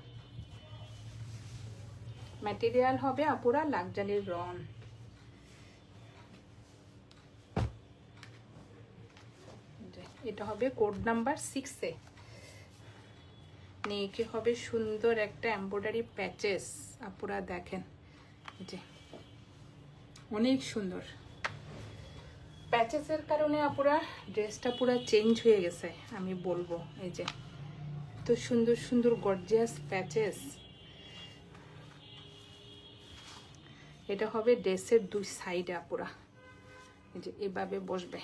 S1: ম্যাটেরিয়াল হবে আপুরা লাক্সারি রন। এটা হবে কোড নাম্বার 6A। নেকে হবে সুন্দর একটা এমব্রয়ডারি প্যাচেস আপুরা দেখেন, যে অনেক সুন্দর প্যাচেসের কারণে আপুরা ড্রেসটা পুরো চেঞ্জ হয়ে গেছে আমি বলবো। এই যে তো সুন্দর সুন্দর গর্জিয়াস প্যাচেস। এটা হবে ড্রেসের দুই সাইডে আপুরা, এই যে এভাবে বসবে,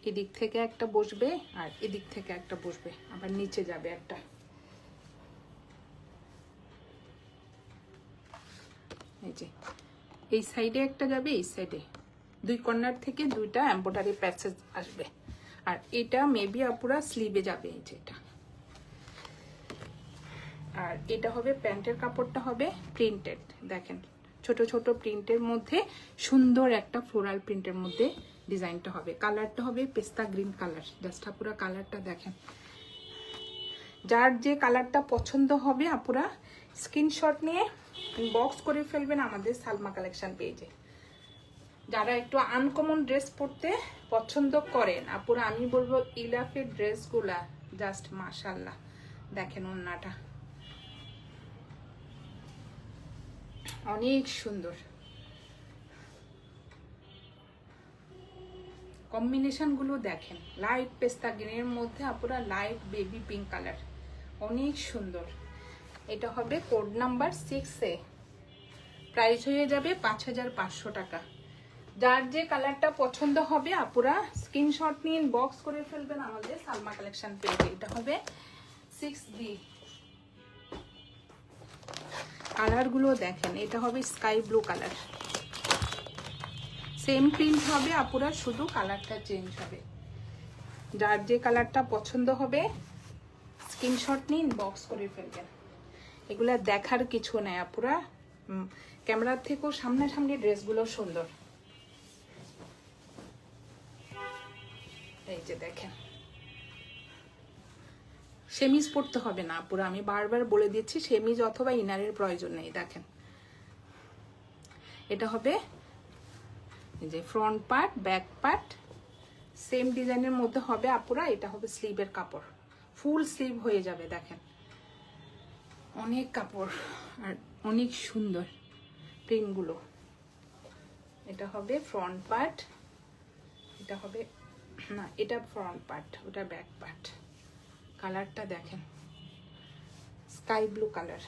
S1: এদিক থেকে একটা বসবে আর এদিক থেকে একটা বসবে, আবার নিচে যাবে একটা। এই যে এই সাইডে একটা যাবে, এই সাইডে দুই কর্নার থেকে দুইটা এমব্রয়ডারি প্যাচেস আসবে। আর এটা মেবি আপুরা স্লিভে যাবে, এই যে এটা। আর এটা হবে প্যান্টের কাপড়টা হবে প্রিন্টেড, দেখেন ছোট ছোট প্রিন্টের মধ্যে সুন্দর একটা ফ্লোরাল প্রিন্টের মধ্যে ডিজাইনটা হবে। কালারটা হবে পেস্তা গ্রিন কালার, জাস্ট আপুরা কালারটা দেখেন। যার যে কালারটা পছন্দ হবে আপুরা স্ক্রিনশট নিয়ে বক্স করে ফেলবেন আমাদের সালমা কালেকশন পেজে। যারা একটু আনকমন ড্রেস পরতে পছন্দ করেন আপুরা, আমি বলবো ইলাফের ড্রেসগুলা জাস্ট মাশাআল্লাহ। দেখেন ওন্নাটা অনেক সুন্দর, কম্বিনেশন গুলো দেখেন। লাইট পেস্তা গ্রিনের মধ্যে আপুরা লাইট বেবি পিঙ্ক কালার, অনেক সুন্দর। এটা হবে কোড নাম্বার 6A, প্রাইস হয়ে যাবে 5500 টাকা। যার যে কালারটা পছন্দ হবে আপুরা স্ক্রিনশট নিয়ে বক্স করে ফেলবেন আমাদের সালমা কালেকশন পেজে। এটা হবে 6B। কালারগুলো দেখেন, এটা হবে sky blue colour, same print হবে আপুরা, শুধু কালারটা চেঞ্জ হবে। যার যে কালারটা পছন্দ হবে স্ক্রিনশট নিন বক্স করে ফেলবেন। এগুলা দেখার কিছু নেই আপুরা, ক্যামেরার থেকেও সামনাসামনি ড্রেসগুলো সুন্দর। এই যে দেখেন সেমিজ পড়তে হবে না আপুরা, আমি বারবার বলে দিচ্ছি সেমিজ অথবা ইনারের প্রয়োজন নেই। দেখেন এটা হবে এই যে front part back part same ডিজাইনের মধ্যে হবে আপুরা। এটা হবে স্লিভের কাপড়, ফুল স্লিভ হয়ে যাবে। দেখেন অনেক কাপড় আর অনেক সুন্দর প্রিন্টগুলো। এটা হবে ফ্রন্ট পার্ট, এটা হবে না, এটা ফ্রন্ট পার্ট, ওটা ব্যাক পার্ট। কালারটা দেখেন স্কাই ব্লু কালার।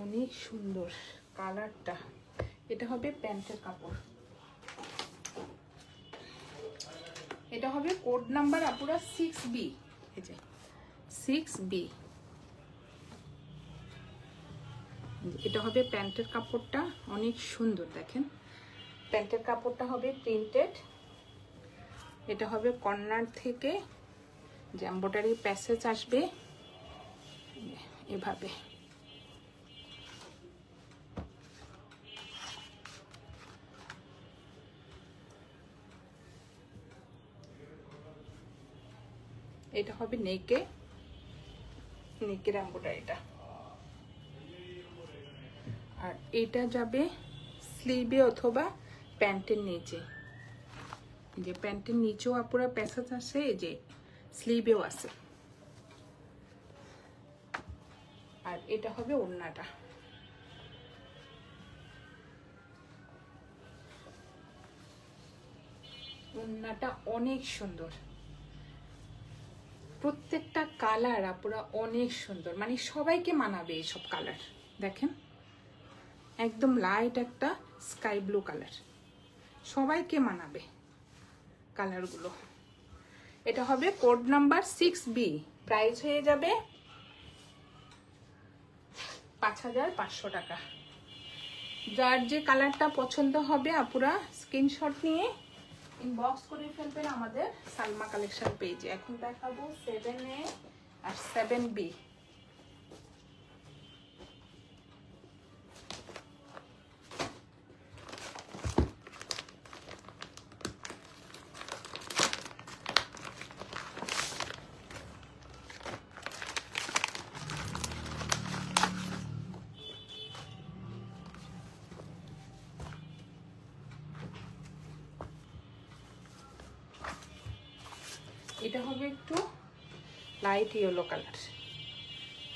S1: অনেক সুন্দর কালারটা। এটা হবে প্যান্টের কাপড়, এটা হবে কোড নাম্বার আপুরা 6B, এই যে 6B। এটা হবে প্যান্টের কাপড়টা, অনেক সুন্দর দেখেন। প্যান্টের কাপড়টা হবে প্রিন্টেড, এটা হবে কর্নার থেকে যে এমব্রয়ডারি প্যাসেজ আসবে এভাবে। এটা হবে নেকের এমব্রয়ডারিটা, আর এটা যাবে স্লিভে অথবা প্যান্টের নিচে। যে প্যান্টের নিচেও আপুরা প্যাসেজ আছে, এই যে স্লিভেও আছে। আর এটা হবে ওড়নাটা, ওড়নাটা অনেক সুন্দর। প্রত্যেকটা কালার আপুরা অনেক সুন্দর, মানে সবাইকে মানাবে এইসব কালার। দেখেন একদম লাইট একটা স্কাই ব্লু কালার, সবাইকে মানাবে কালারগুলো। এটা হবে কোড নাম্বার 6B, প্রাইস হয়ে যাবে 5500 টাকা। যার যে কালারটা পছন্দ হবে আপুরা স্ক্রিনশট নিয়ে ইনবক্স করে ফেলবেন আমাদের সালমা কালেকশন পেজে। এখন দেখাবো 7A আর 7B। এটা হবে একটু লাইট ইয়েলো কালার,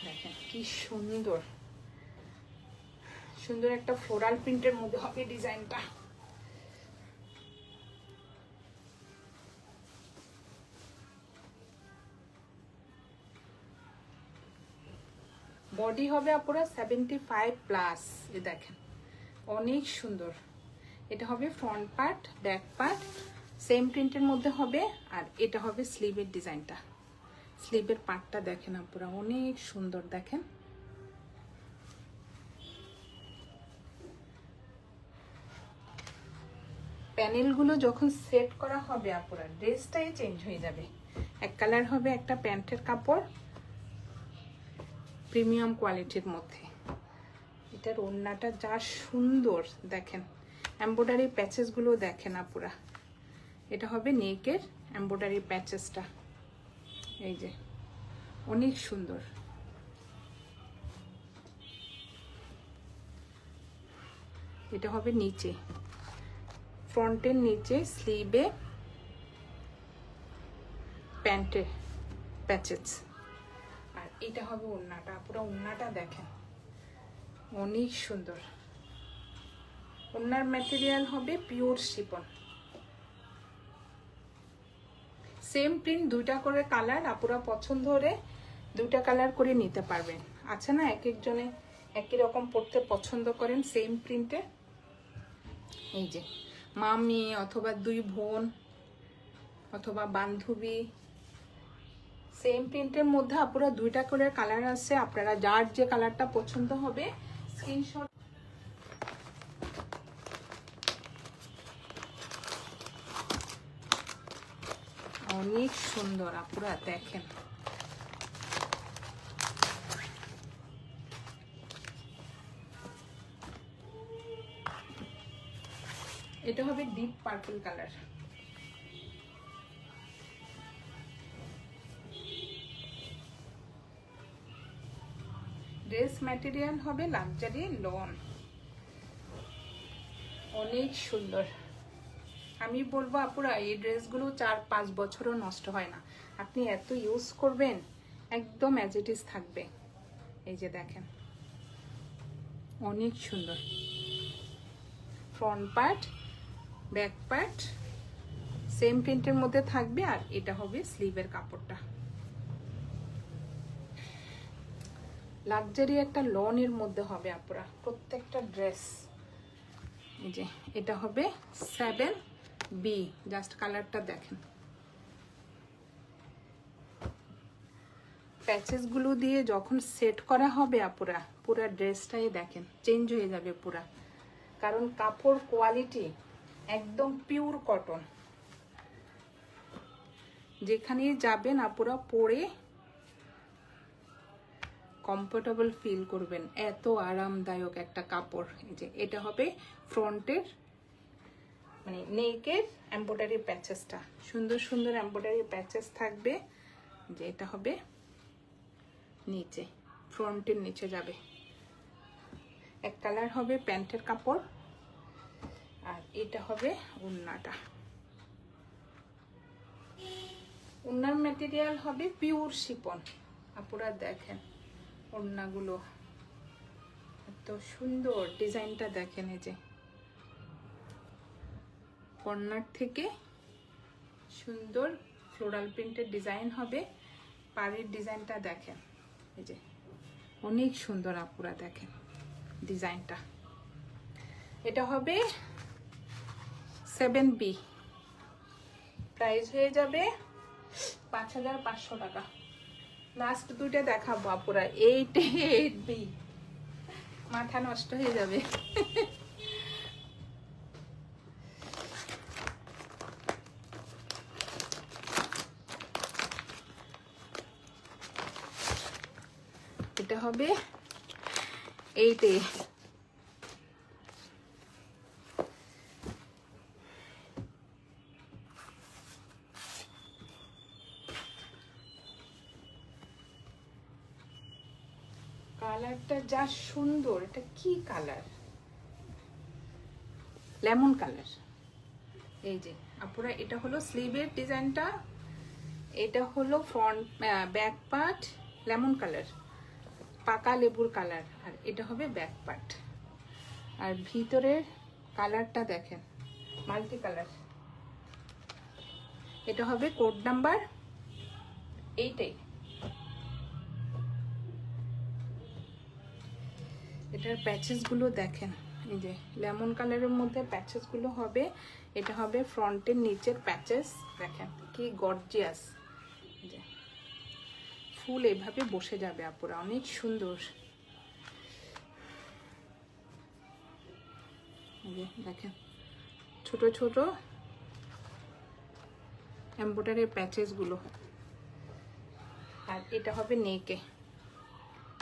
S1: দেখেন কি সুন্দর সুন্দর একটা ফ্লোরাল প্রিন্টের মধ্যে হবে ডিজাইনটা। বডি হবে আপুরা 75+, এ দেখেন অনেক সুন্দর। এটা হবে front part, back part same প্রিন্টের মধ্যে হবে, আর এটা হবে স্লিভের ডিজাইনটা। স্লিভের পার্টটা দেখেন আপুরা অনেক সুন্দর। দেখেন প্যানেলগুলো যখন সেট করা হবে আপুরা ড্রেসটাই চেঞ্জ হয়ে যাবে। এক কালার হবে একটা প্যান্টের কাপড় প্রিমিয়াম কোয়ালিটির মধ্যে। এটার ওড়নাটা যা সুন্দর দেখেন, এমব্রয়ডারি প্যাচেসগুলো দেখেন আপুরা। এটা হবে নেকের এমব্রয়ডারি প্যাচেসটা, এই যে অনেক সুন্দর। এটা হবে নিচে, ফ্রন্টের নিচে স্লিভে প্যান্টের প্যাচেস, আর এটা হবে ওড়নাটা। পুরো ওড়নাটা দেখেন অনেক সুন্দর। ওড়নার ম্যাটেরিয়াল হবে পিওর শিফন। সেম প্রিন্ট দুইটা করে কালার, আপুরা পছন্দ হলে দুইটা কালার করে নিতে পারবেন। আছে না এক একজনে একই রকম পড়তে পছন্দ করেন সেম প্রিন্টে। এই যে মামি অথবা দুই বোন অথবা বান্ধবী, সেম প্রিন্টের মধ্যে আপুরা দুইটা করে কালার আছে। আপনারা যার যে কালারটা পছন্দ হবে স্ক্রিনশট। অনেক সুন্দর আপুরা দেখেন। এটা হবে deep purple colour. Dress material হবে লাক্সারি লন, অনেক সুন্দর। আমি বলবো আপুরা এই ড্রেসগুলো 4-5 বছরও নষ্ট হয় না। আপনি এত ইউজ করবেন একদম অ্যাজ ইট ইজ থাকবে। এই যে দেখেন অনেক সুন্দর। Front part back part same প্রিন্টের মধ্যে থাকবে, আর এটা হবে স্লিভের কাপড়টা। লাক্সারি একটা লনের মধ্যে হবে আপুরা প্রত্যেকটা ড্রেস। এই যে এটা হবে 7B, জাস্ট কালারটা দেখেন। প্যাচেসগুলো দিয়ে যখন সেট করা হবে আপুরা, পুরা ড্রেসটাই দেখেন চেঞ্জ হয়ে যাবে পুরা, কারণ কাপড় কোয়ালিটি একদম পিওর কটন। যেখানেই যাবেন আপুরা পরে কমফোর্টেবল ফিল করবেন, এত আরামদায়ক একটা কাপড়। এই যে এটা হবে ফ্রন্টের মানে নেকের এমব্রয়ডারি প্যাচেসটা, সুন্দর সুন্দর এমব্রয়ডারি প্যাচেস থাকবে। যে এটা হবে নিচে, ফ্রন্টের নিচে যাবে। এক কালার হবে প্যান্টের কাপড়, আর এটা হবে ওড়নাটা। ওড়নার ম্যাটেরিয়াল হবে পিওর শিফন। আপুরা দেখেন ওড়নাগুলো এত সুন্দর, ডিজাইনটা দেখেন। এই যে কর্নার থেকে সুন্দর ফ্লোরাল প্রিন্টের ডিজাইন হবে, পাড়ের ডিজাইনটা দেখেন। এই যে অনেক সুন্দর আপুরা দেখেন ডিজাইনটা। এটা হবে 7B, প্রাইস হয়ে যাবে 5500 টাকা। লাস্ট দুইটা দেখাবো আপুরা, 8B, মাথা নষ্ট হয়ে যাবে। এটা হবে 8A। কালারটা যা সুন্দর, এটা কি কালার? Lemon colour. এই যে আপুরা এটা হলো স্লিভের ডিজাইনটা, এটা হলো front back part lemon colour, পাকা লেবুর কালার, আর এটা হবে ব্যাক পার্ট। আর ভিতরের কালারটা দেখেন মাল্টি কালার। এটা হবে কোড নাম্বার 8। এটার প্যাচেসগুলো দেখেন, এই যে লেমন কালারের মধ্যে প্যাচেসগুলো হবে। এটা হবে ফ্রন্টের নিচের প্যাচেস, দেখেন কি গর্জিয়াস। যে ফুল এভাবে বসে যাবে আপুরা, অনেক সুন্দর। দেখেন ছোট ছোট এমব্রয়ডারি প্যাচেসগুলো। আর এটা হবে নেকে,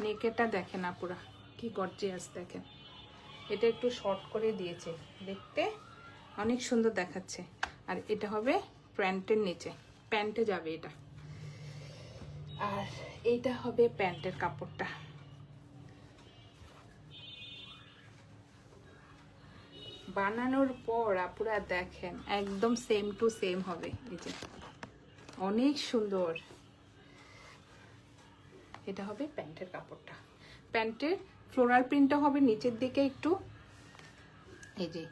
S1: নেকেটা দেখেন আপুরা কি গর্জিয়াস দেখেন। এটা একটু শর্ট করে দিয়েছে, দেখতে অনেক সুন্দর দেখাচ্ছে। আর এটা হবে প্যান্টের নিচে, প্যান্টে যাবে এটা। আর এইটা হবে প্যান্টের কাপড়টা। বানানোর পর আপুরা দেখেন একদম সেম টু সেম হবে। এই যে অনেক সুন্দর। এটা হবে প্যান্টের কাপড়টা। প্যান্টের ফ্লোরাল প্রিন্টটা হবে নিচের দিকে একটু, এই যে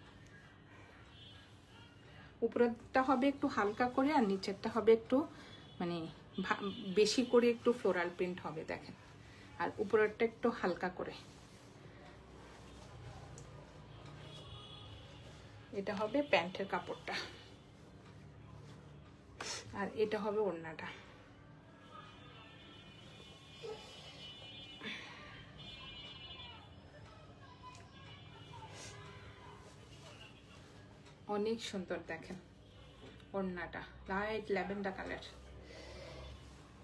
S1: উপরেরটা হবে একটু হালকা করে, আর নিচেরটা হবে একটু মানে বেশি করে একটু ফ্লোরাল প্রিন্ট হবে দেখেন। আর উপরেরটা একটু হালকা করে। এটা হবে প্যান্টের কাপড়টা, আর এটা হবে ওড়নাটা। অনেক সুন্দর দেখেন ওড়নাটা, লাইট ল্যাভেন্ডার কালার।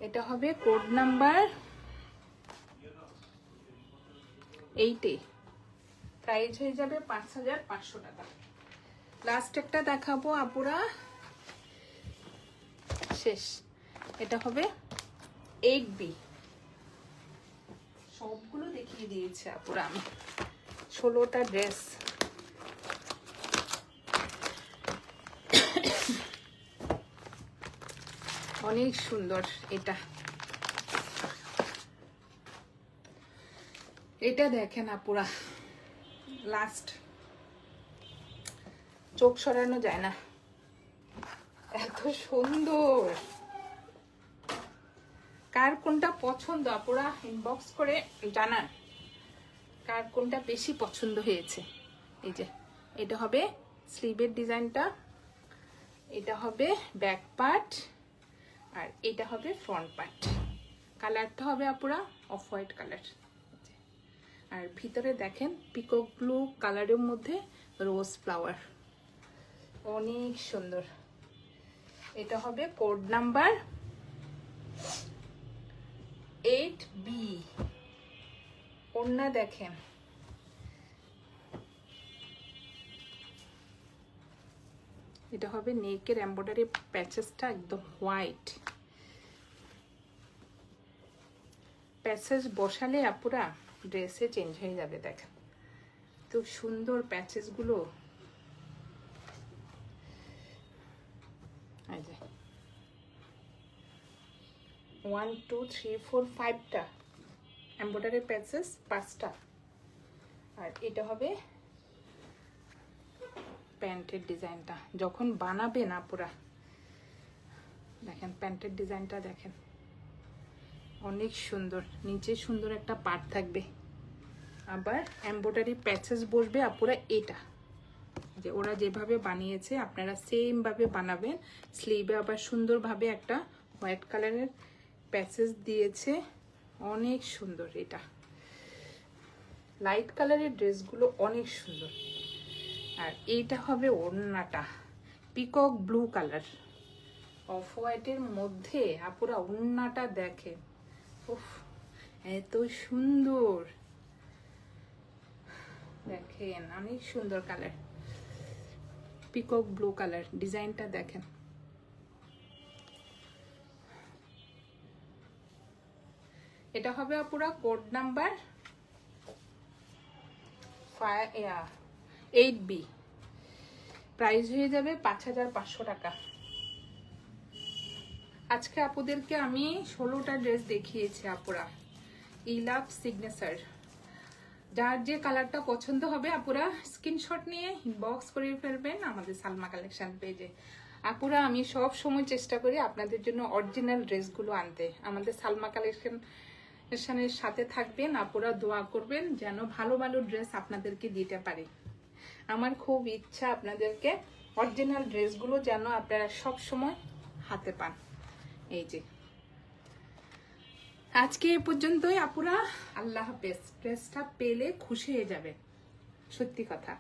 S1: এটা হবে কোড নাম্বার 8। প্রাইস হয়ে যাবে 5500 টাকা। লাস্ট একটা দেখাবো আপুরা, শেষ। এটা হবে 8B। সবগুলো দেখিয়ে দিয়েছে আপুরা আমি, 16টা ড্রেস। অনেক সুন্দর এটা। এটা দেখেন আপুরা, লাস্ট চোখ সরানো যায় না, এত সুন্দর। কার কোনটা পছন্দ আপুরা ইনবক্স করে জানান, কার কোনটা বেশি পছন্দ হয়েছে। এই যে এটা হবে স্লিভের ডিজাইনটা, এটা হবে ব্যাক পার্ট, আর এটা হবে ফ্রন্ট পার্ট। কালারটা হবে আপুরা অফ হোয়াইট কালার। আর ভিতরে দেখেন পিকক ব্লু কালারের মধ্যে রোজ ফ্লাওয়ার, অনেক সুন্দর। এটা হবে কোড নাম্বার 8B। ওড়না দেখেন, এটা হবে নেকের এমব্রয়ডারি প্যাচেসটা একদম হোয়াইট। প্যাচেস বসালে আপুরা ড্রেসে চেঞ্জ হয়ে যাবে। দেখেন তো সুন্দর প্যাচেসগুলো। এই যে 1 2 3 4 5টা এমব্রয়ডারি প্যাচেস, 5টা। আর এটা হবে প্যান্টের ডিজাইনটা যখন বানাবেন আপুরা। দেখেন প্যান্টের ডিজাইনটা দেখেন, অনেক সুন্দর। নিচে সুন্দর একটা পার্ট থাকবে, আবার এমব্রয়ডারি প্যাচেস বসবে আপুরা। এটা যে ওরা যেভাবে বানিয়েছে আপনারা সেম ভাবে বানাবেন। স্লিভে আবার সুন্দরভাবে একটা হোয়াইট কালারের প্যাচেস দিয়েছে, অনেক সুন্দর। এটা লাইট কালারের ড্রেসগুলো অনেক সুন্দর। আর এইটা হবে ওড়নাটা পিকক ব্লু কালার, অফ হোয়াইটের মধ্যে আপুরা ওড়নাটা দেখেন, উফ এত সুন্দর। দেখেন অনেক সুন্দর কালার, পিকক ব্লু কালার। ডিজাইনটা দেখেন, এটা হবে আপুরা কোড নাম্বার 8B। প্রাইস হয়ে যাবে 5500 টাকা। আজকে আপুদেরকে আমি 16টা ড্রেস দেখিয়েছি আপুরা, ইলাভ সিগনেচার। যার যে কালারটা পছন্দ হবে আপুরা স্ক্রিনশট নিয়ে ইনবক্স করে ফেলবেন আমাদের সালমা কালেকশন পেজে। আপুরা আমি সব সময় চেষ্টা করি আপনাদের জন্য অরিজিনাল ড্রেসগুলো আনতে। আমাদের সালমা কালেকশনের সাথে থাকবেন আপুরা, দোয়া করবেন যেন ভালো ভালো ড্রেস আপনাদেরকে দিতে পারি। আমার খুব ইচ্ছা আপনাদেরকে অরিজিনাল ড্রেসগুলো যেন আপনারা সব সময় হাতে পান। এই যে আজকে এ পর্যন্তই আপুরা, আল্লাহ হাফেজ। ড্রেসটা পেলে খুশি হয়ে যাবে, সত্যি কথা।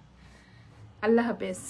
S1: আল্লাহ হাফেজ।